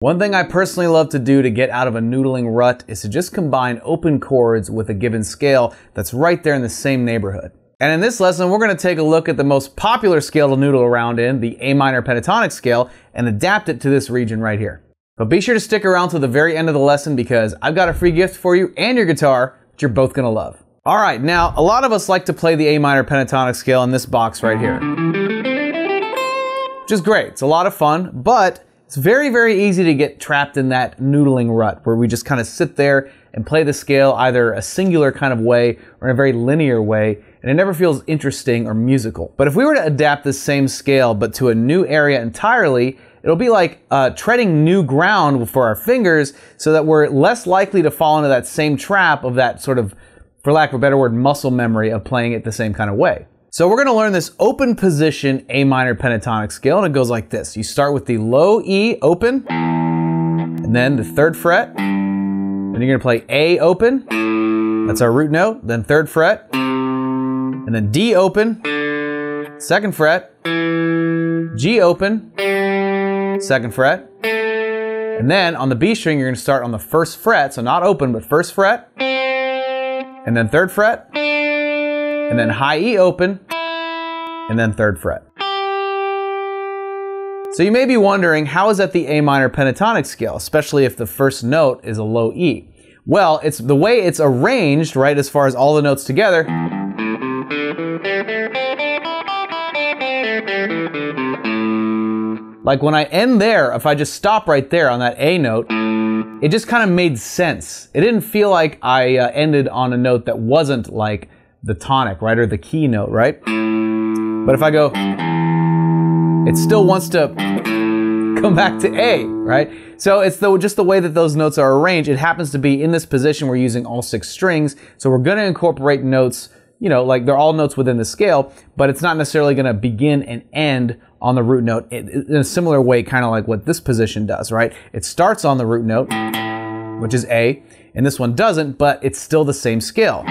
One thing I personally love to do to get out of a noodling rut is to just combine open chords with a given scale that's right there in the same neighborhood. And in this lesson, we're going to take a look at the most popular scale to noodle around in, the A minor pentatonic scale, and adapt it to this region right here. But be sure to stick around to the very end of the lesson because I've got a free gift for you and your guitar that you're both going to love. All right, now a lot of us like to play the A minor pentatonic scale in this box right here, which is great. It's a lot of fun, but it's very, very easy to get trapped in that noodling rut where we just kind of sit there and play the scale either a singular kind of way or in a very linear way, and it never feels interesting or musical. But if we were to adapt this same scale but to a new area entirely, it'll be like treading new ground for our fingers so that we're less likely to fall into that same trap of that sort of, for lack of a better word, muscle memory of playing it the same kind of way. So we're going to learn this open position A minor pentatonic scale, and it goes like this. You start with the low E open, and then the 3rd fret. Then you're going to play A open, that's our root note, then 3rd fret, and then D open, 2nd fret, G open, 2nd fret, and then on the B string you're going to start on the 1st fret, so not open but 1st fret, and then 3rd fret, and then high E open, and then 3rd fret. So you may be wondering, how is that the A minor pentatonic scale, especially if the first note is a low E? Well, it's the way it's arranged, right, as far as all the notes together. Like when I end there, if I just stop right there on that A note, it just kind of made sense. It didn't feel like I ended on a note that wasn't like the tonic, right, or the key note, right? But if I go, it still wants to come back to A, right? So it's just the way that those notes are arranged. It happens to be in this position we're using all 6 strings, so we're going to incorporate notes, you know, like they're all notes within the scale, but it's not necessarily going to begin and end on the root note in a similar way, kind of like what this position does, right? It starts on the root note, which is A, and this one doesn't, but it's still the same scale.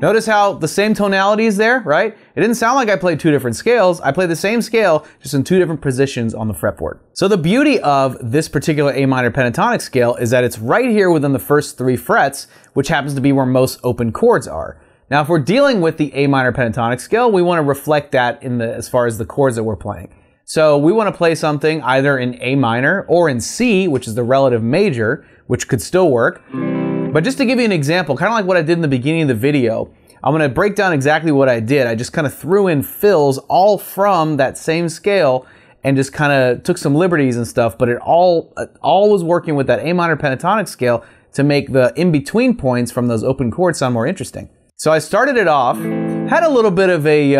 Notice how the same tonality is there, right? It didn't sound like I played 2 different scales. I played the same scale, just in 2 different positions on the fretboard. So the beauty of this particular A minor pentatonic scale is that it's right here within the first 3 frets, which happens to be where most open chords are. Now, if we're dealing with the A minor pentatonic scale, we want to reflect that as far as the chords that we're playing. So we want to play something either in A minor or in C, which is the relative major, which could still work. But just to give you an example, kind of like what I did in the beginning of the video, I'm going to break down exactly what I did. I just kind of threw in fills all from that same scale and just kind of took some liberties and stuff, but it all was working with that A minor pentatonic scale to make the in-between points from those open chords sound more interesting. So I started it off, had a little bit of a,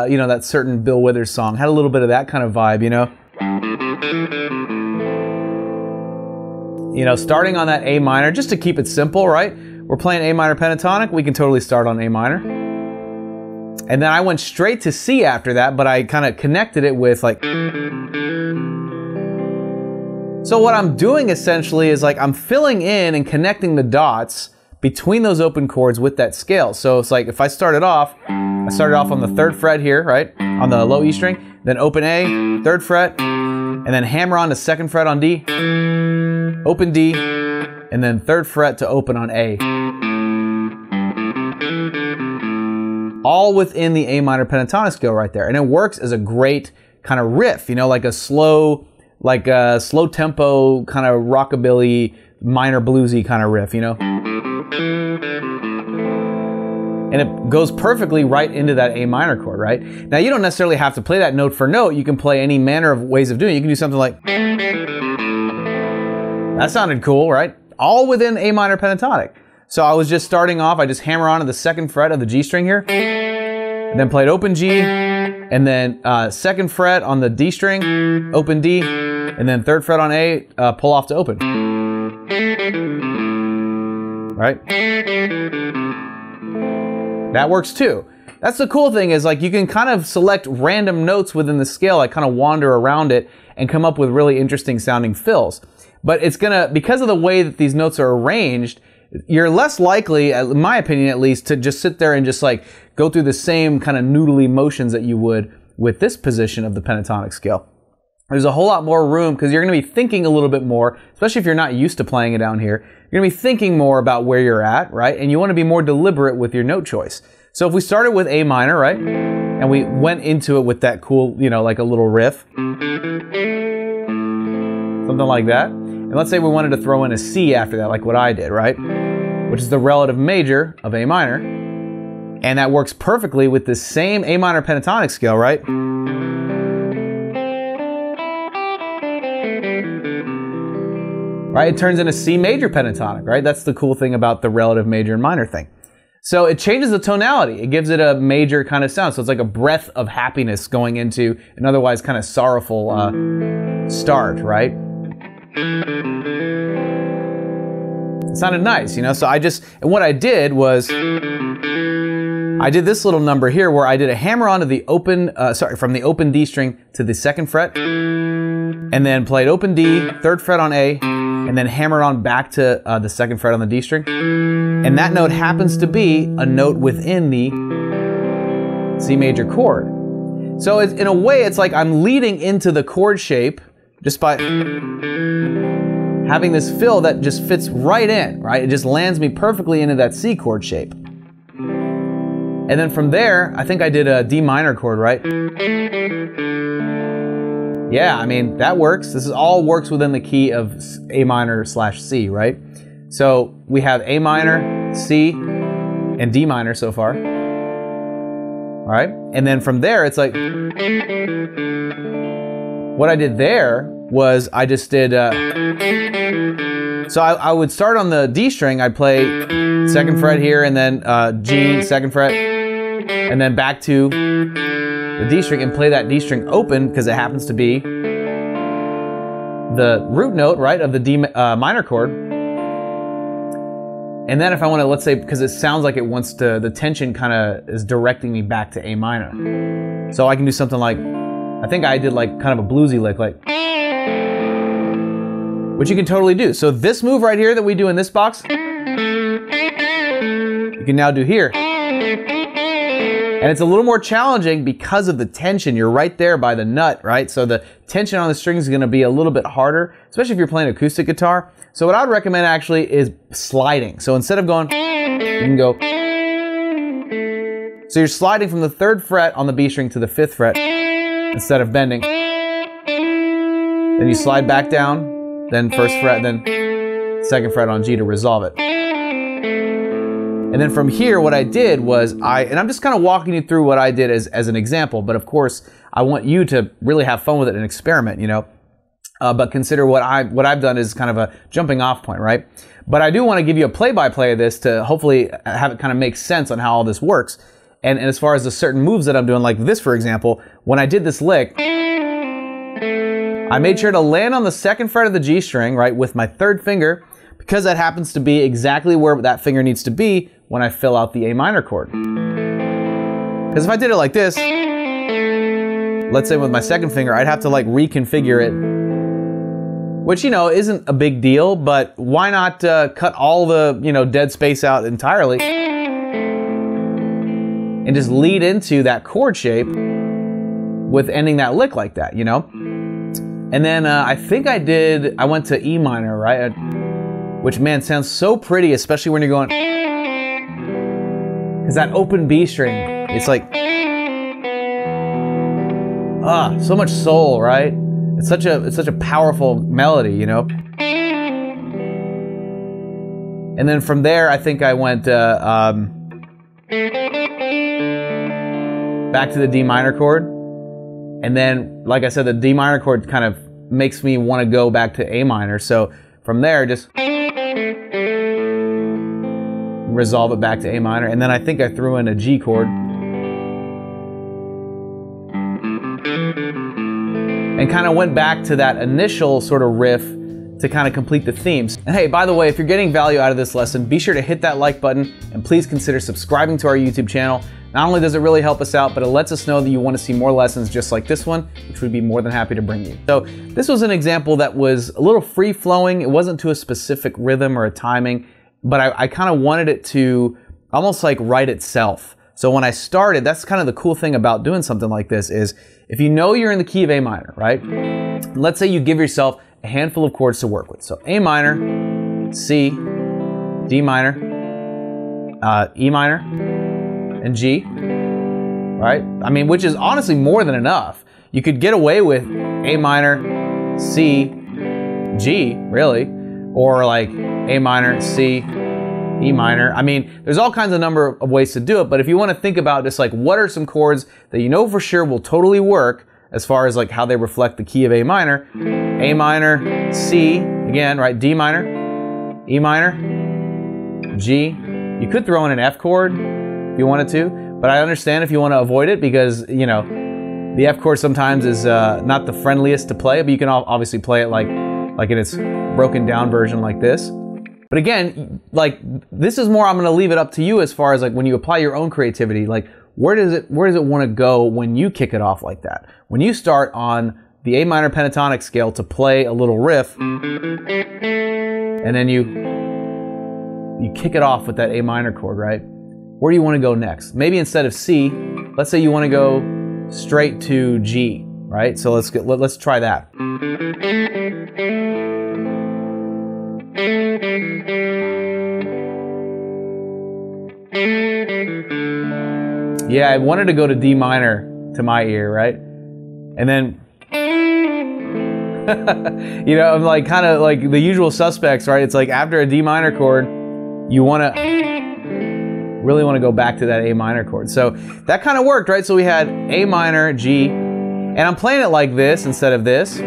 you know, that certain Bill Withers song, had a little bit of that kind of vibe, you know? You know, starting on that A minor, just to keep it simple, right? We're playing A minor pentatonic, we can totally start on A minor. And then I went straight to C after that, but I kind of connected it with like... So what I'm doing essentially is like I'm filling in and connecting the dots between those open chords with that scale. So it's like if I started off on the 3rd fret here, right? On the low E string, then open A, 3rd fret, and then hammer on the 2nd fret on D, open D, and then 3rd fret to open on A. All within the A minor pentatonic scale right there. And it works as a great kind of riff, you know, like a slow tempo kind of rockabilly, minor bluesy kind of riff, you know? And it goes perfectly right into that A minor chord, right? Now you don't necessarily have to play that note for note. You can play any manner of ways of doing it. You can do something like... That sounded cool, right? All within A minor pentatonic. So I was just starting off, I just hammer on to the 2nd fret of the G string here, and then played open G, and then 2nd fret on the D string, open D, and then 3rd fret on A, pull off to open. Right? That works too. That's the cool thing is like you can kind of select random notes within the scale, like kind of wander around it and come up with really interesting sounding fills. But it's gonna, because of the way that these notes are arranged, you're less likely, in my opinion at least, to just sit there and just like go through the same kind of noodly motions that you would with this position of the pentatonic scale. There's a whole lot more room because you're going to be thinking a little bit more, especially if you're not used to playing it down here. You're going to be thinking more about where you're at, right? And you want to be more deliberate with your note choice. So if we started with A minor, right? And we went into it with that cool, you know, like a little riff. Something like that. And let's say we wanted to throw in a C after that, like what I did, right? Which is the relative major of A minor. And that works perfectly with the same A minor pentatonic scale, right? Right, it turns into C major pentatonic, right? That's the cool thing about the relative major and minor thing. So it changes the tonality. It gives it a major kind of sound. So it's like a breath of happiness going into an otherwise kind of sorrowful start, right? It sounded nice, you know? So and what I did was, I did this little number here where I did a hammer onto the open, from the open D string to the 2nd fret, and then played open D, 3rd fret on A, and then hammered on back to the 2nd fret on the D string. And that note happens to be a note within the C major chord. So in a way, it's like I'm leading into the chord shape just by having this fill that just fits right in, right? It just lands me perfectly into that C chord shape. And then from there, I think I did a D minor chord, right? Yeah, I mean, that works. This all works within the key of A minor / C, right? So we have A minor, C, and D minor so far. All right? And then from there, it's like, what I did there was I just did, so I would start on the D string, I'd play 2nd fret here, and then G, 2nd fret, and then back to the D string and play that D string open because it happens to be the root note, right, of the D minor chord. And then if I want to, let's say, because it sounds like it wants to, the tension kind of is directing me back to A minor. So I can do something like, I think I did like kind of a bluesy lick, like, which you can totally do. So this move right here that we do in this box, you can now do here. And it's a little more challenging because of the tension. You're right there by the nut, right? So the tension on the strings is going to be a little bit harder, especially if you're playing acoustic guitar. So what I would recommend actually is sliding. So instead of going, you can go. So you're sliding from the 3rd fret on the B string to the 5th fret instead of bending. Then you slide back down, then 1st fret, then 2nd fret on G to resolve it. And then from here, what I did was and I'm just kind of walking you through what I did as an example, but of course, I want you to really have fun with it and experiment, you know. But consider what I've done is kind of a jumping off point, right? But I do want to give you a play-by-play of this to hopefully have it kind of make sense on how all this works. And as far as the certain moves that I'm doing, like this, for example, when I did this lick, I made sure to land on the 2nd fret of the G string, right, with my 3rd finger, because that happens to be exactly where that finger needs to be when I fill out the A minor chord. Because if I did it like this, let's say with my 2nd finger, I'd have to like reconfigure it, which, you know, isn't a big deal, but why not cut all the, you know, dead space out entirely and just lead into that chord shape with ending that lick like that, you know? And then I think I went to E minor, right? Which, man, sounds so pretty, especially when you're going, because that open B string, it's like, so much soul, right? It's such a powerful melody, you know? And then from there, I think I went back to the D minor chord. And then, like I said, the D minor chord kind of makes me want to go back to A minor. So from there, just resolve it back to A minor. And then I think I threw in a G chord. And kind of went back to that initial sort of riff to kind of complete the themes. And hey, by the way, if you're getting value out of this lesson, be sure to hit that like button and please consider subscribing to our YouTube channel. Not only does it really help us out, but it lets us know that you want to see more lessons just like this one, which we'd be more than happy to bring you. So this was an example that was a little free-flowing. It wasn't to a specific rhythm or a timing, but I kind of wanted it to almost like write itself. So when I started, that's kind of the cool thing about doing something like this is if you know you're in the key of A minor, right? Let's say you give yourself a handful of chords to work with. So A minor, C, D minor, E minor, and G, right? I mean, which is honestly more than enough. You could get away with A minor, C, G, really, or like A minor, C, E minor. I mean, there's all kinds of number of ways to do it, but if you want to think about just like what are some chords that you know for sure will totally work as far as like how they reflect the key of A minor, C, again, right, D minor, E minor, G. You could throw in an F chord if you wanted to, but I understand if you want to avoid it because, you know, the F chord sometimes is not the friendliest to play, but you can obviously play it like in its broken down version like this. But again, like this is more, I'm going to leave it up to you as far as like when you apply your own creativity, like where does it want to go when you kick it off like that? When you start on the A minor pentatonic scale to play a little riff, and then you kick it off with that A minor chord, right? Where do you want to go next? Maybe instead of C, let's say you want to go straight to G, right? So let's try that. Yeah, I wanted to go to D minor to my ear, right? And then, you know, I'm like kind of like the usual suspects, right? It's like after a D minor chord, you really want to go back to that A minor chord. So that kind of worked, right? So we had A minor, G, and I'm playing it like this instead of this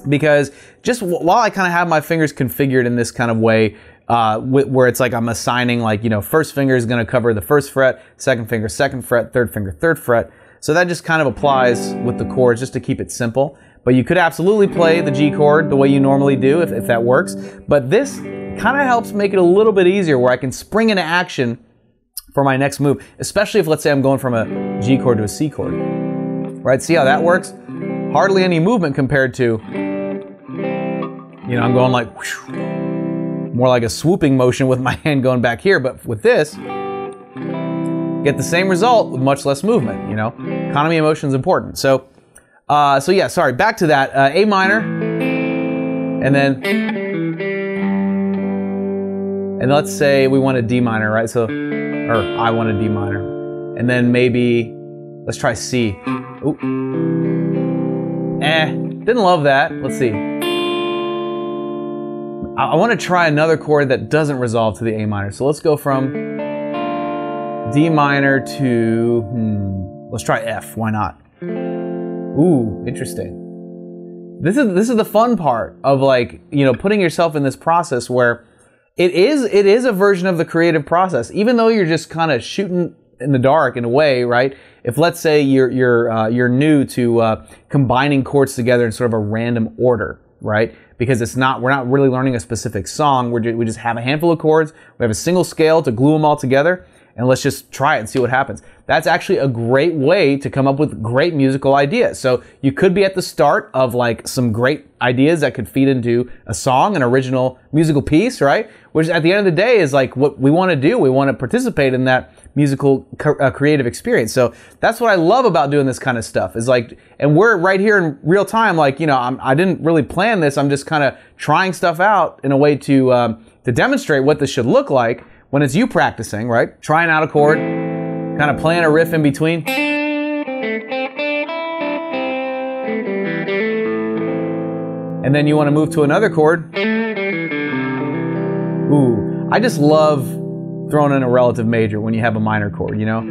because just while I kind of have my fingers configured in this kind of way, where it's like I'm assigning like, you know, first finger is going to cover the first fret, second finger, second fret, third finger, third fret. So that just kind of applies with the chords just to keep it simple. But you could absolutely play the G chord the way you normally do if that works. But this kind of helps make it a little bit easier where I can spring into action for my next move, especially if let's say I'm going from a G chord to a C chord. Right? See how that works? Hardly any movement compared to, you know, I'm going like whoosh, more like a swooping motion with my hand going back here, but with this, get the same result with much less movement, you know? Economy of motion is important. So yeah, sorry, back to that. A minor, and let's say we want a D minor, right? So, or I want a D minor. And then maybe, let's try C. Ooh. Didn't love that. Let's see. I want to try another chord that doesn't resolve to the A minor. So let's go from D minor to, let's try F. Why not? Ooh, interesting. This is the fun part of like, you know, putting yourself in this process where it is a version of the creative process, even though you're just kind of shooting in the dark in a way, right? If let's say you're new to combining chords together in sort of a random order, right? Because we're not really learning a specific song. We just have a handful of chords. We have a single scale to glue them all together, and let's just try it and see what happens. That's actually a great way to come up with great musical ideas. So you could be at the start of like some great ideas that could feed into a song, an original musical piece, right? Which at the end of the day is like what we want to do. We want to participate in that musical creative experience. So that's what I love about doing this kind of stuff is like, and we're right here in real time. Like, you know, I didn't really plan this. I'm just kind of trying stuff out in a way to demonstrate what this should look like when it's you practicing, right? Trying out a chord, kind of playing a riff in between. And then you want to move to another chord. Ooh, I just love throwing in a relative major when you have a minor chord, you know?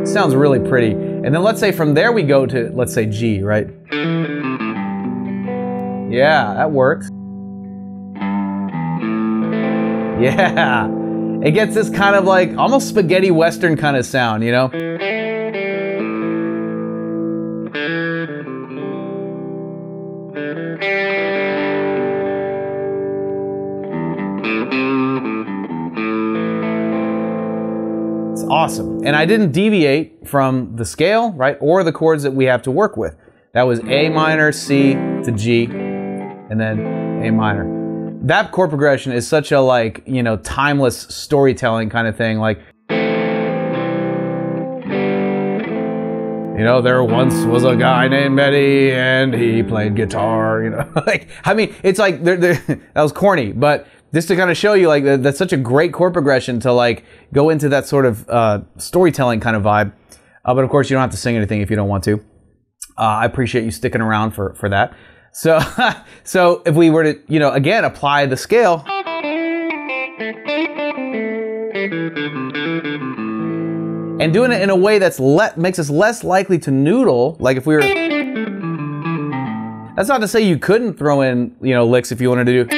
It sounds really pretty. And then let's say from there we go to, let's say G, right? Yeah, that works. Yeah, it gets this kind of like almost spaghetti western kind of sound, you know? It's awesome. And I didn't deviate from the scale, right? Or the chords that we have to work with. That was A minor, C to G, and then A minor. that chord progression is such a, like, you know, timeless storytelling kind of thing. Like, you know, there once was a guy named Eddie and he played guitar, you know. Like, I mean, it's like, that was corny, but just to kind of show you, like, that's such a great chord progression to, like, go into that sort of storytelling kind of vibe. But of course, you don't have to sing anything if you don't want to. I appreciate you sticking around for that. So, so if we were to, you know, again, apply the scale. And doing it in a way that's makes us less likely to noodle. Like if we were, that's not to say you couldn't throw in, you know, licks if you wanted to do.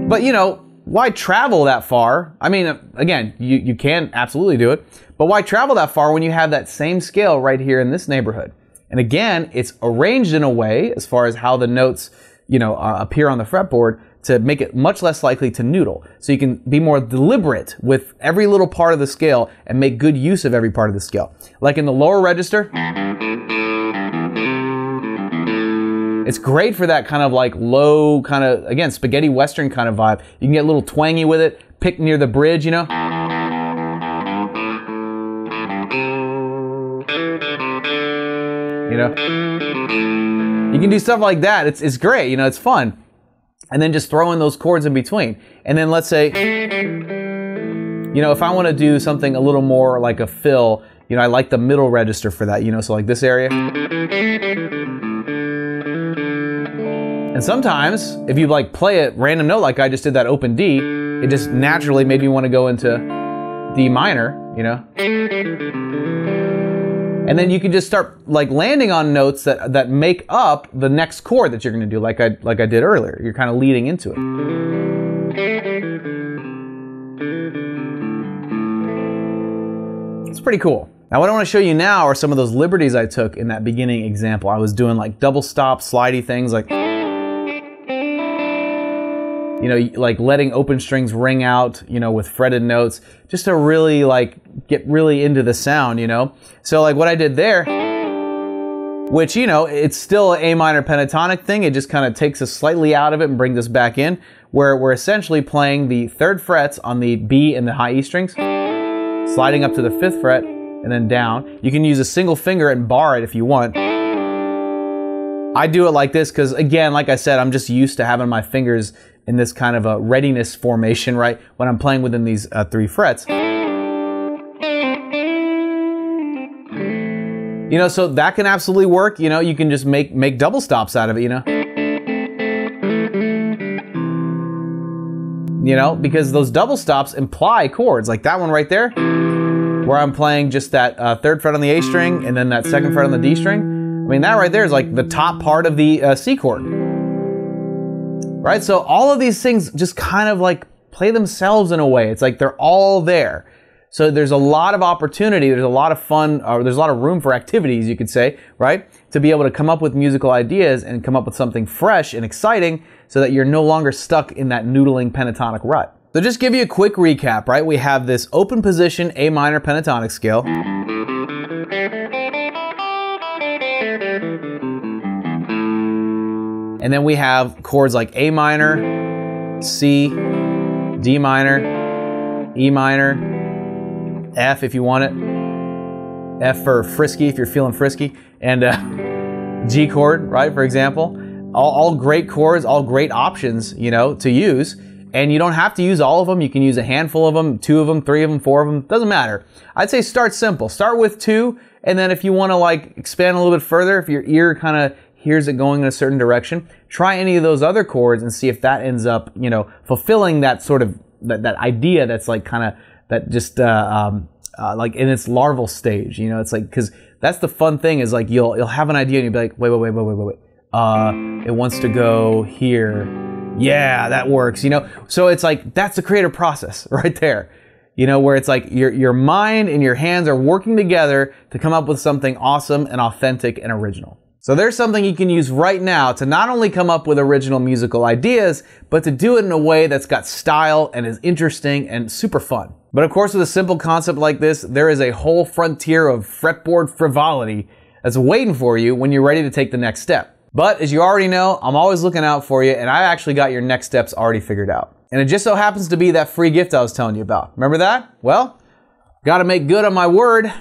But, you know, why travel that far? I mean, again, you can absolutely do it, but why travel that far when you have that same scale right here in this neighborhood? And again, it's arranged in a way, as far as how the notes, you know, appear on the fretboard, to make it much less likely to noodle. So you can be more deliberate with every little part of the scale and make good use of every part of the scale. Like in the lower register, it's great for that kind of like low kind of, again, spaghetti western kind of vibe. You can get a little twangy with it, pick near the bridge, you know? You know? You can do stuff like that. It's great, you know, it's fun. And then just throw in those chords in between. And then let's say, you know, if I want to do something a little more like a fill, you know, I like the middle register for that, you know, so like this area. And sometimes, if you like play a random note like I just did that open D, it just naturally made me want to go into D minor, you know. And then you can just start like landing on notes that make up the next chord that you're going to do, like I did earlier. You're kind of leading into it. It's pretty cool. Now what I want to show you now are some of those liberties I took in that beginning example. I was doing like double stop, slidey things, like, you know, like letting open strings ring out, you know, with fretted notes, just to really like get really into the sound, you know. So like what I did there, which, you know, it's still an A minor pentatonic thing. It just kind of takes us slightly out of it and brings us back in, where we're essentially playing the 3rd frets on the B and the high E strings, sliding up to the 5th fret and then down. You can use a single finger and bar it if you want. I do it like this because, again, like I said, I'm just used to having my fingers in this kind of a readiness formation, right, when I'm playing within these 3 frets. You know, so that can absolutely work. You know, you can just make double stops out of it, you know. You know, because those double stops imply chords, like that one right there, where I'm playing just that 3rd fret on the A string and then that 2nd fret on the D string. I mean, that right there is like the top part of the C chord. Right, so all of these things just kind of like play themselves in a way. It's like they're all there. So there's a lot of opportunity, there's a lot of fun, or there's a lot of room for activities, you could say, right? To be able to come up with musical ideas and come up with something fresh and exciting so that you're no longer stuck in that noodling pentatonic rut. So just give you a quick recap, right? We have this open position A minor pentatonic scale. And then we have chords like A minor, C, D minor, E minor, F if you want it, F for frisky if you're feeling frisky, and G chord, right, for example. All great chords, all great options, you know, to use. And you don't have to use all of them. You can use a handful of them, 2 of them, 3 of them, 4 of them, doesn't matter. I'd say start simple. Start with 2, and then if you want to like expand a little bit further, if your ear kind of hears it going in a certain direction, try any of those other chords and see if that ends up, you know, fulfilling that sort of, that idea that's like kind of, that just like in its larval stage, you know. It's like, because that's the fun thing, is like you'll have an idea and you'll be like, wait. It wants to go here. Yeah, that works, you know. So it's like, that's the creative process right there, you know, where it's like your mind and your hands are working together to come up with something awesome and authentic and original. So there's something you can use right now to not only come up with original musical ideas, but to do it in a way that's got style and is interesting and super fun. But of course, with a simple concept like this, there is a whole frontier of fretboard frivolity that's waiting for you when you're ready to take the next step. But as you already know, I'm always looking out for you, and I actually got your next steps already figured out. And it just so happens to be that free gift I was telling you about. Remember that? Well, gotta make good on my word.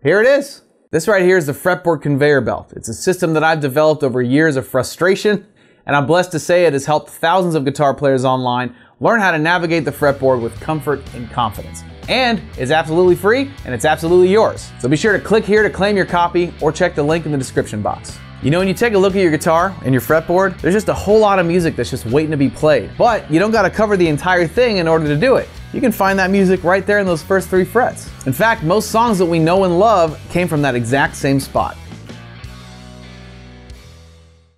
Here it is. This right here is the fretboard conveyor belt. It's a system that I've developed over years of frustration, and I'm blessed to say it has helped thousands of guitar players online learn how to navigate the fretboard with comfort and confidence. And it's absolutely free, and it's absolutely yours. So be sure to click here to claim your copy, or check the link in the description box. You know, when you take a look at your guitar and your fretboard, there's just a whole lot of music that's just waiting to be played. But you don't gotta cover the entire thing in order to do it. You can find that music right there in those first 3 frets. In fact, most songs that we know and love came from that exact same spot.